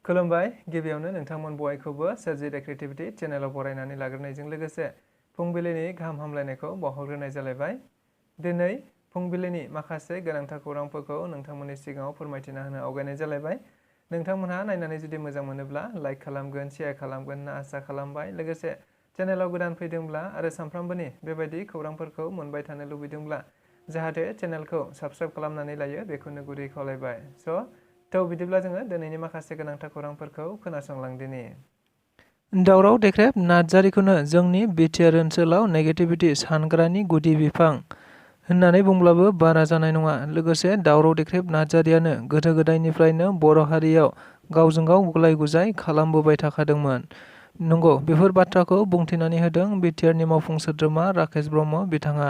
खुलुमबाय गिबियावनो नोंथांमोन बयखौबो सोरजिदा क्रिएटिभिटी चेनेलाव बरायनानै लाग्रोनायजों लोगोसे फुंबिलिनि गाहाम हामलायनायखौ बावहरग्रोनाय जालायबाय। दिनै फुंबिलिनि माखासे गोनांथार खौरांफोरखौ नोंथांमोननि सिगाङाव फोरमायथिना होनो आवगायनाय जालायबाय। नोंथांमोनहा नायनानै जुदि मोजां मोनोब्ला लाइक खालामगोन, शेयार खालामगोन होनना आसा खालामबाय। लोगोसे चेनेलाव गोदान फैदोंब्ला आरो सानफ्रामबोनि बेबायदि खौरांफोरखौ मोनबाय थानो लुबैदोंब्ला जाहाथे चेनेलखौ साबस्क्राइब खालामनानै लायो बेखौनो गुरै खावलायबाय। थ' बिदिब्ला जोङो दिनैनि माखासे गोनांथार खौरांफोरखौ खोनासंलांदिनि। दावराव देख्रेब नार्जारिखौनो जोंनि बिटिआर ओनसोलाव नेगेटिभिटी सानग्रानि गुदि बिफां होननानै बुंब्लाबो बारा जानाय नङा। लोगोसे दावराव देख्रेब नार्जारियानो गोदो गोदायनिफ्रायनो बर' हारियाव गावजों गाव गुलाय गुजाय खालामबोबाय थाखादोंमोन। नंगौ, बेफोर बाथ्राखौ बुंथिनानै होदों बिटिआरनि मावफुं सोद्रोमा राकेश ब्रह्म बिथाङा।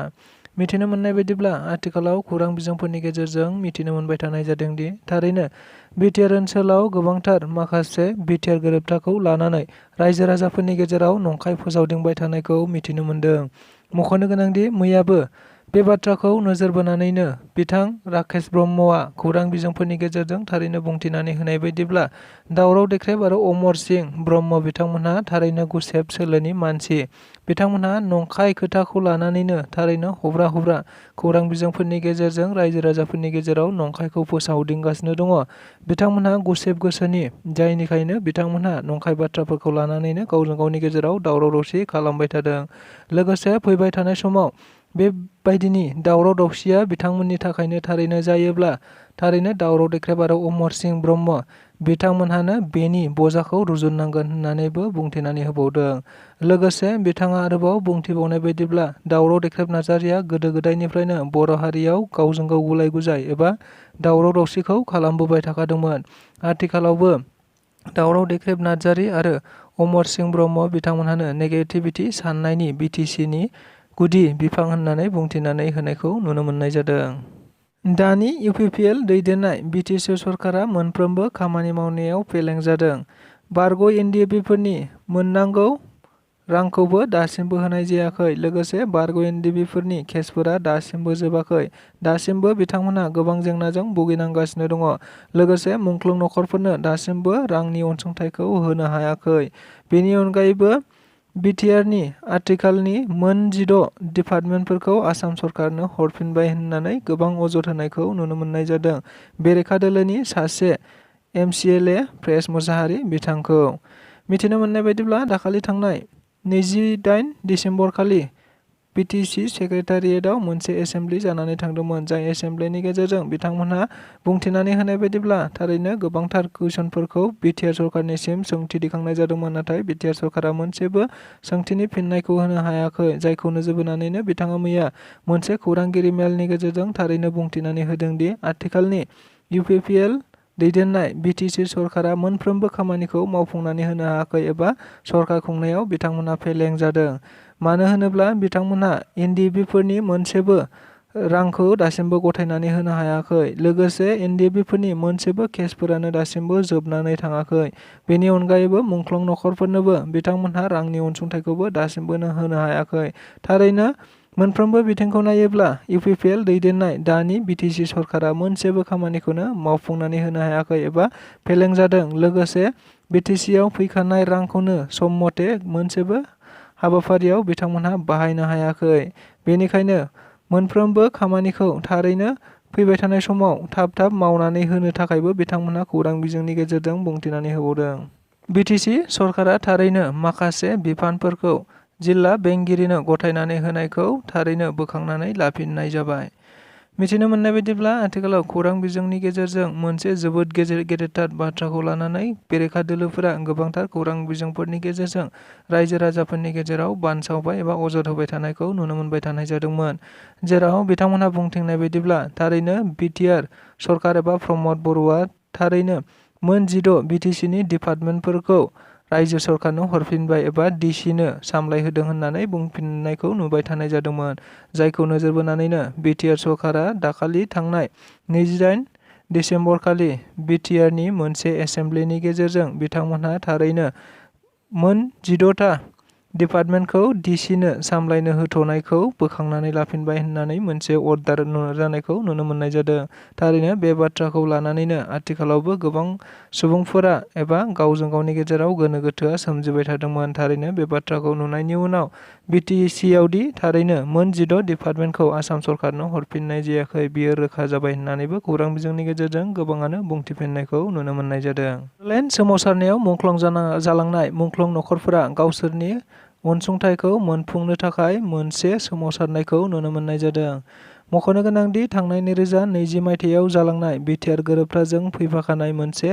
मिथिनो मोननाय बायदिब्ला आथिखालाव खौरां बिजोंफोरनि गेजेरजों मिथिनो मोनबाय थानाय जादों दि थारैनो बिटिआर ओनसोलाव गोबांथार माखासे बिटिआर गोरोबथाखौ लानानै रायजो राजाफोरनि गेजेराव नंखाय फोसावदिंबाय थानायखौ मिथिनो मोन्दों। मख'नो गोनांदि मैयाबो बे बाथ्राखौ नोजोर बोनानैनो बिथां राकेश ब्रह्मआ खौरां बिजोंफोरनि गेजेरजों थारैनो बुंथिनानै होनाय बायदिब्ला दावराव देख्रेब आरो अमर सिंह ब्रह्म बिथांमोनहा थारैनो गुसेब सोलोनि मानसि। बिथांमोनहा नंखाय खोथाखौ लानानैनो थारैनो हब्रा हब्रा खौरां बिजोंफोरनि गेजेरजों रायजो राजाफोरनि गेजेराव नंखायखौ फोसावदिंगासिनो दङ। बिथांमोनहा गुसेब गोसोनि, जायनिखायनो बिथांमोनहा नंखाय बाथ्राफोरखौ लानानैनो गावजों गावनि गेजेराव दावराव दावसि खालामबाय थादों। लोगोसे फैबाय थानाय समाव बेबायदिनि दावराव दावसिया बिथांमोननि थाखायनो थारैनो जायोब्ला थारैनो दावराव देख्रेब आरो अमर सिंह ब्रह्म बिथांमोनहानो बेनि बजाखौ रुजुननांगोन होननानैबो बुंथिनानै होबावदों। लोगोसे बिथाङा आरोबाव बुंथिबावनाय बायदिब्ला दावराव देख्रेब नार्जारिया गोदो गोदायनिफ्रायनो बर' हारियाव गावजों गाव गुलाय गुजाय एबा दावराव दावसिखौ खालामबोबाय थाखादोंमोन। आथिखालावबो दावराव देख्रेब नार्जारि आरो अमर सिंह ब्रह्म बिथांमोनहानो नेगेटिभिटी साननायनि बिटिसिनि गुदि बिफां होननानै बुंथिनानै होनायखौ नुनो मोननाय जादों। दानि इउपिपिएल दैदेननाय बिटिसि सरकारा मोनफ्रोमबो खामानि मावनायाव फेलें जादों। बारग' एनडिएफबिफोरनि मोननांगौ रांखौबो दासिमबो होनाय जायाखै। लोगोसे बारग' एनडिएफबिफोरनि केसफोरा दासिमबो जोबाखै। दासिमबो बिथांमोनहा गोबां जेंनाजों भुगिनांगासिनो दङ। लोगोसे मुंख्लं नखरफोरनो दासिमबो रांनि अनसुंथाइखौ होनो हायाखै। बेनि अनगायैबो बिटिआरनि आथिखालनि मोन 16 डिपार्टमेन्टफोरखौ आसाम सरकारनो हरफिनबाय होननानै गोबां अजद होनायखौ नुनो मोननाय जादों। बेरेखा दोलोनि सासे एमसिएलए प्रेस मुसाहारि बिथांखौ। मिथिनो मोननाय बायदिब्ला दाखालि थांनाय 28 दिसेम्बरखालि बिटिसि सेक्रेटारियेटआव मोनसे एसेम्बलि जानानै थांदोंमोन। जाय एसेम्बलिनि गेजेरजों बिथांमोनहा बुंथिनानै होनाय बायदिब्ला थारैनो गोबांथार कुइसनफोरखौ बिटिआर सरकारनिसिम सोंथि दिखांनाय जादोंमोन। नाथाय बिटिआर सरकारा मोनसेबो सोंथिनि फिननायखौ होनो हायाखै। जायखौ नोजोर बोनानैनो बिथाङा मैया मोनसे खौरांगिरि मेलनि गेजेरजों थारैनो बुंथिनानै होदों दि आथिखालनि इउपिपिएल दैदेननाय बिटिसि सरकारा मोनफ्रोमबो खामानिखौ मावफुंनानै होनो हायाखै एबा सरकार खुंनायाव बिथांमोनहा फेलें जादों। मानो होनोब्ला बिथांमोनहा एनडिएफबिफोरनि मोनसेबो रांखौ दासिमबो गथायनानै होनो हायाखै। लोगोसे एनडिएफबिफोरनि मोनसेबो केसफोरानो दासिमबो जोबनानै थाङाखै। बेनि अनगायैबो मुंख्लं नखरफोरनोबो बिथांमोनहा रांनि अनसुंथाइखौबो दासिमबो होनो हायाखै। थारैनो मोनफ्रोमबो बिथिंखौ नायोब्ला इउपिपिएल दैदेननाय दानि बिटिसि सरकारा मोनसेबो खामानिखौनो मावफुंनानै होनो हायाखै एबा फेलें जादों। लोगोसे बिटिसिआव फैखानाय रांखौनो सम मथे मोनसेबो हाबाफारियाव बिथांमोनहा बाहायनो हायाखै। बेनिखायनो मोनफ्रोमबो खामानिखौ थारैनो फैबाय थानाय समाव थाब थाब मावनानै होनो थाखायबो बिथांमोनहा खौरां बिजोंनि गेजेरजों बुंथिनानै होबावदों। बिटिसि सरकारा थारैनो माखासे बिफानफोरखौ जिल्ला बेंगिरिनो गथायनानै होनायखौ थारैनो बोखांनानै लाफिननाय जाबाय। मिथिनो मोननाय बायदिब्ला आथिखालाव खौरां बिजोंनि गेजेरजों मोनसे जोबोद गेदेरथार बाथ्राखौ लानानै बेरेखा दोलोफोरा गोबांथार खौरां बिजोंफोरनि गेजेरजों रायजो राजाफोरनि गेजेराव बानसावबाय एबा अजद होबाय थानायखौ नुनो मोनबाय थानाय जादोंमोन। जेराव बिथांमोनहा बुंथिनाय बायदिब्ला थारैनो बिटिआर सरकार एबा प्रमद बर'आ थारैनो मोन 16 बिटिसिनि डिपार्टमेन्टफोरखौ रायजो सरकारनो हरफिनबाय एबा डिसिनो सामलायहोदों होननानै बुंफिननायखौ नुबाय थानाय जादोंमोन। जायखौ नोजोर बोनानैनो बिटिआर सरकारा दाखालि थांनाय 28 दिसेम्बरखालि बिटिआरनि मोनसे एसेम्बलिनि गेजेरजों बिथांमोनहा थारैनो मोन 16टा डिपार्टमेन्टखौ डिसिनो सामलायनो होथ'नायखौ बोखांनानै लाफिनबाय होननानै मोनसे अर्डार जानायखौ नुनो मोननाय जादों। थारैनो बे बाथ्राखौ लानानैनो आथिखालावबो गोबां सुबुंफोरा एबा गावजों गावनि गेजेराव गोनो गोथोआ सोमजिबाय थादोंमोन। थारैनो बे बाथ्राखौ नुनायनि उनाव बिटिसिआवदि थारैनो मोन 16 डिपार्टमेन्टखौ आसाम सरकारनो हरफिननाय जायाखै बियो रोखा जाबाय होननानैबो खौरां बिजोंनि गेजेरजों गोबाङानो बुंथिफिननायखौ नुनो मोननाय जादों। बड'लेण्ड सोमावसारनायाव मुंख्लं जालांनाय मुंख्लं नखरफोरा गावसोरनि अनसुंथाइखौ मोनफुंनो थाखाय मोनसे सोमावसारनायखौ नुनो मोननाय जादों। मख'नो गोनांदि थांनाय 2020 मायथाइयाव जालांनाय बिटिआर गोरोबथाजों फैफाखानाय मोनसे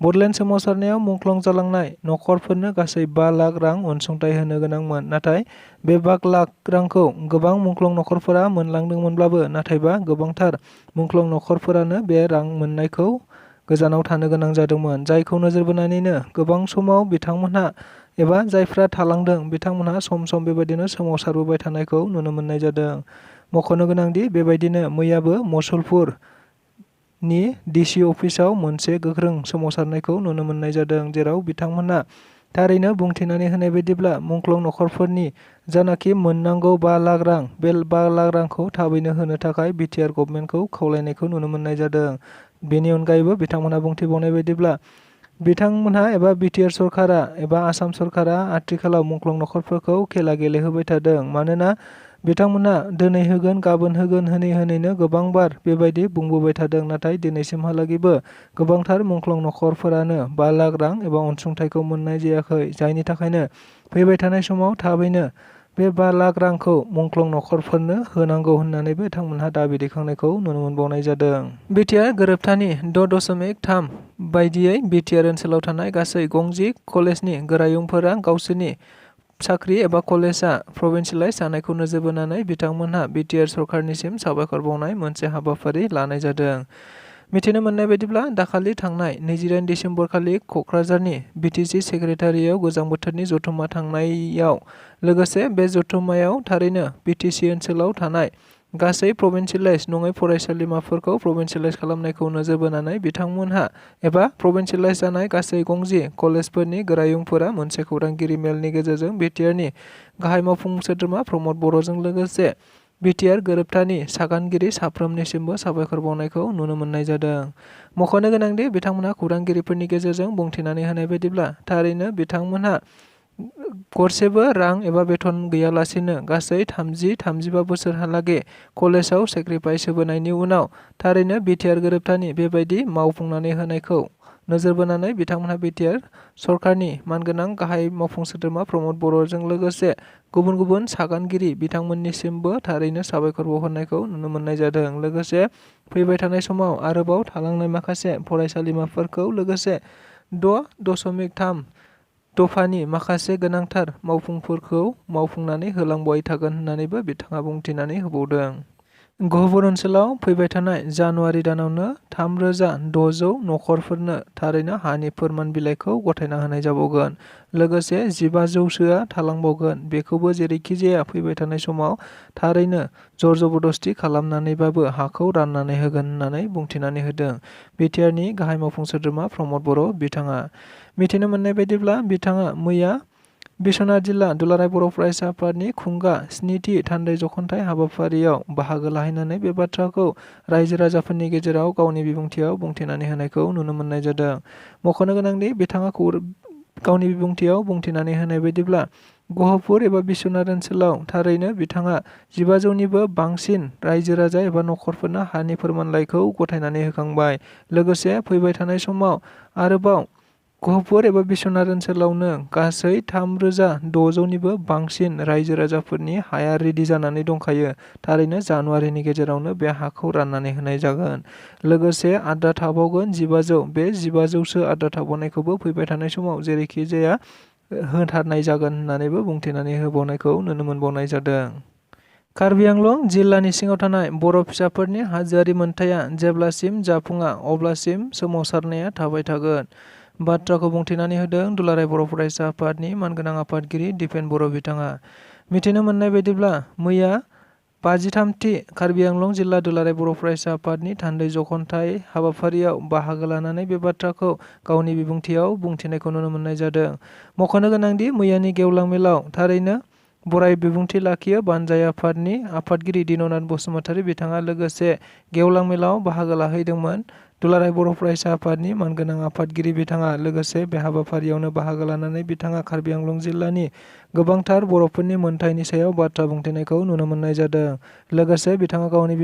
बड'लेण्ड सोमावसारनायाव मुंख्लं जालांनाय नखरफोरनो गासै 5 लाख रां अनसुंथाइ होनो गोनांमोन। नाथाय बे 5 लाख रांखौ गोबां मुंख्लं नखरफोरा मोनलांदोंमोनब्लाबो नाथायबा गोबांथार मुंख्लं नखरफोरानो बे रां मोननायखौ गोजानाव थानो गोनां जादोंमोन। जायखौ नोजोर बोनानैनो गोबां समाव बिथांमोनहा एबा जायफ्रा थालांदों बिथांमोनहा सम सम बेबायदिनो सोमावसारबोबाय थानायखौ नुनो मोननाय जादों। मख'नो गोनांदि बेबायदिनो मैयाबो मुसलपुरनि डिसि अफिसाव मोनसे गोख्रों सोमावसारनायखौ नुनो मोननाय जादों। जेराव बिथांमोनहा थारैनो बुंथिनानै होनाय बायदिब्ला मुंख्लं नखरफोरनि जानाखि मोननांगौ 5 लाख रां बे 5 लाख रांखौ थाबैनो होनो थाखाय बिटिआर गभर्नमेन्टखौ खावलायनायखौ नुनो मोननाय जादों। बेनि अनगायैबो बिथांमोनहा बुंथिबावनाय बायदिब्ला बिथांमोनहा एबा बिटिआर सरकारा एबा आसाम सरकारा आथिखालाव मुंख्लं नखरफोरखौ खेला गेलेहोबाय थादों। मानोना बिथांमोनहा दिनै होगोन गाबोन होगोन होनैनो गोबांबार बेबायदि बुंबोबाय थादों। नाथाय दिनैसिमहालागैबो गोबांथार मुंख्लं नखरफोरानो 5 लाख रां एबा अनसुंथाइखौ मोननाय जायाखै। जायनि थाखायनो फैबाय थानाय समाव थाबैनो बे 5 लाख रांखौ मुंख्लं नखरफोरनो होनांगौ होननानैबो बिथांमोनहा दाबि दैखांनायखौ नुनो मोनबावनाय जादों। बिटिआर गोरोबथानि 6.3 बायदियै बिटिआर ओनसोलाव थानाय गासै 60 कलेजनि गोरायुंफोरा गावसोरनि साख्रि एबा कलेजा प्रभिन्सियेलाइज जानायखौ नोजोर बोनानै बिथांमोनहा बिटिआर सरकारनिसिम साबायखर बावनाय मोनसे हाबाफारि लानाय जादों। मिथिनो मोननाय बायदिब्ला दाखालि थांनाय 28 दिसेम्बरखालि क'क्राझारनि बिटिसि सेक्रेटारियाव गोजां बोथोरनि जथुम्मा थांनायाव लोगोसे बे जथुम्मायाव थारैनो बिटिसि ओनसोलाव थानाय गासै प्रभिन्सियेलाइज नङै फरायसालिमाफोरखौ प्रभिन्सियेलाइज खालामनायखौ नोजोर बोनानै बिथांमोनहा एबा प्रभिन्सियेलाइज जानाय गासै 60 कलेजफोरनि गोरायुंफोरा मोनसे खौरांगिरि मेलनि गेजेरजों बिटिआरनि गाहाय मावफुं सोद्रोमा प्रमद बर'जों लोगोसे बिटिआर गोरोबथानि सागानगिरि साफ्रोमनिसिमबो साबायखर बावनायखौ नुनो मोननाय जादों। मख'नो गोनांदि बिथांमोनहा खौरांगिरिफोरनि गेजेरजों बुंथिनानै होनाय बायदिब्ला थारैनो बिथांमोनहा गरसेबो रां एबा बेथन गैयालासेनो गासै 30-35 बोसोरहालागै कलेजाव सेक्रिफाइस होबोनायनि उनाव थारैनो बिटिआर गोरोबथानि बेबायदि मावफुंनानै होनायखौ नोजोर बोनानै बिथांमोनहा बिटिआर सरकारनि मानगोनां गाहाय मावफुं सोद्रोमा प्रमद बर'जों लोगोसे गुबुन गुबुन सागानगिरि बिथांमोननिसिमबो थारैनो साबायखर बावहरनायखौ नुनो मोननाय जादों। लोगोसे फैबाय थानाय समाव आरोबाव थालांनाय माखासे फरायसालिमाफोरखौ लोगोसे 6.3 दफानि माखासे गोनांथार मावफुंफोरखौ मावफुंनानै होलांबाय थागोन होननानैबो बिथाङा बुंथिनानै होबावदों। गहपुर ओनसोलाव फैबाय थानाय जानुवारि दानावनो 3600 नखरफोरनो थारैनो हानि फोरमान बिलाइखौ गथायना होनाय जाबावगोन। लोगोसे 1500सोआ थालांबावगोन। बेखौबो जेरैखि जाया फैबाय थानाय समाव थारैनो जर जबरदस्ति खालामनानैबाबो हाखौ राननानै होगोन होननानै बुंथिनानै होदों बिटिआरनि गाहाय मावफुं सोद्रोमा प्रमद बर' बिथाङा। मिथिनो मोननाय बायदिब्ला बिथाङा मैया बिश्वनाथ जिल्ला दुलाराय बर' फरायसा आफादनि खुंगा 7थि थान्दै जख'न्थाइ हाबाफारियाव बाहागो लाहैनानै बे बाथ्राखौ रायजो राजाफोरनि गेजेराव गावनि बिबुंथियाव बुंथिनानै होनायखौ नुनो मोननाय जादों। मख'नो गोनांदि बिथाङा गावनि बिबुंथियाव बुंथिनानै होनाय बायदिब्ला गहपुर एबा बिश्वनाथ ओनसोलाव थारैनो बिथाङा 1500निबो बांसिन रायजो राजा एबा नखरफोरनो हानि फोरमानलाइखौ गथायनानै होखांबाय। लोगोसे फैबाय थानाय समाव आरोबाव गहपुर एबा बिश्वनाथ ओनसोलावनो गासै 3600निबो बांसिन रायजो राजाफोरनि हाया रेडि जानानै दंखायो। थारैनो जानुवारिनि गेजेरावनो बे हाखौ राननानै होनाय जागोन। लोगोसे आद्रा थाबावगोन 1500। बे 1500सो आद्रा थाबावनायखौबो फैबाय थानाय समाव जेरैखि जाया होथारनाय जागोन होननानैबो बुंथिनानै होबावनायखौ नुनो मोनबावनाय जादों। कार्बि आंलं जिल्लानि सिङाव थानाय बर' फिसाफोरनि हाजोआरि मोनथाया जेब्लासिम जाफुङा अब्लासिम सोमावसारनाया थाबाय थागोन। बाथ्राखौ बुंथिनानै होदों दुलाराय बर' फरायसा आफादनि मानगोनां आफादगिरि दिपेन बर' बिथाङा। मिथिनो मोननाय बायदिब्ला मैया 53थि कार्बि आंलं जिल्ला दुलाराय बर' फरायसा आफादनि थान्दै जखनथाइ हाबाफारियाव बाहागो लानानै बे बाथ्राखौ गावनि बिबुंथियाव बुंथिनायखौ नुनो मोननाय जादों। मख'नो गोनांदि मैयानि गेवलां मेलाव थारैनो बराय बिबुंथि लाखियो बानजाय आफादनि आफादगिरि दिन'नाथ बसुमतारी बिथाङा लोगोसे गेवलां मेलाव बाहागो लाहैदोंमोन। दुलाराय बर' फरायसा आफादनि मानगोनां आफादगिरि बिथाङा लोगोसे बे हाबाफारियावनो बाहागो लानानै बिथाङा कार्बि आंलं जिल्लानि गोबांथार बर'फोरनि मोनथायनि सायाव बाथ्रा बुंथिनायखौ नुनो मोननाय जादों। लोगोसे बिथाङा गावनि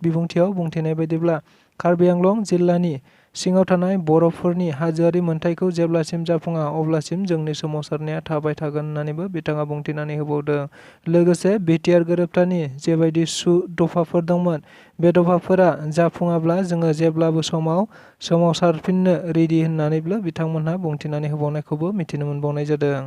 बिबुंथियाव बुंथिनाय बायदिब्ला कार्बि आंलं जिल्लानि सिङाव थानाय बर'फोरनि हाजोआरि मोनथायखौ जेब्लासिम जाफुङा अब्लासिम जोंनि सोमावसारनाया थाबाय थागोन होननानैबो बिथाङा बुंथिनानै होबावदों। लोगोसे बिटिआर गोरोबथानि जेबायदि दफाफोर दंमोन बे दफाफोरा जाफुङाब्ला जोङो जेब्लाबो सोमावसारफिननो रेडि होननानैबो बिथांमोनहा बुंथिनानै होबावनायखौबो मिथिनो मोनबावनाय जादों।